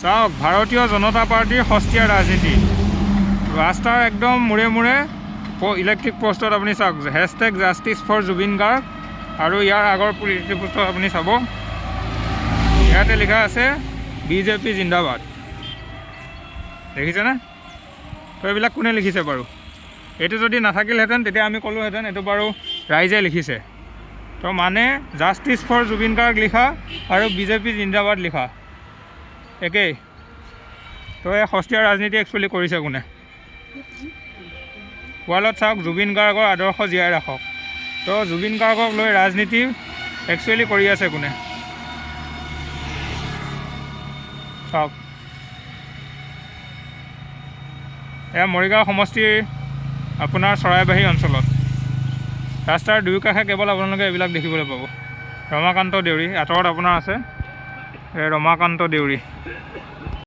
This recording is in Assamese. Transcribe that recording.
চাওক ভাৰতীয় জনতা পাৰ্টিৰ সস্তীয়া ৰাজনীতি ৰাস্তাৰ একদম মূৰে মূৰে ইলেক্ট্ৰিক পোষ্টত আপুনি চাওক hashtag justice for Zubeen Garg আৰু ইয়াৰ আগৰ ইলেক্ট্ৰিক পোষ্টত আপুনি চাব ইয়াতে লিখা আছে বিজেপি জিন্দাবাদ দেখিছেনে তো এইবিলাক কোনে লিখিছে বাৰু এইটো যদি নাথাকিলহেঁতেন তেতিয়া আমি ক'লোহেঁতেন এইটো বাৰু ৰাইজে লিখিছে তো মানে জাষ্টিছ ফৰ জুবিন গাৰ্গ লিখা আৰু বিজেপি জিন্দাবাদ লিখা একেই তো এই সস্তীয়া ৰাজনীতি একচুৱেলি কৰিছে কোনে ৱালত চাওক জুবিন গাৰ্গৰ আদৰ্শ জীয়াই ৰাখক তো জুবিন গাৰ্গক লৈ ৰাজনীতি একচুৱেলি কৰি আছে কোনে চাওক এয়া মৰিগাঁও সমষ্টিৰ আপোনাৰ চৰাইবাহী অঞ্চলত ৰাস্তাৰ দুয়োকাষে কেৱল আপোনালোকে এইবিলাক দেখিবলৈ পাব ৰমাকান্ত দেউৰী আঁতৰত আপোনাৰ আছে ৰমাকান্ত দেউৰী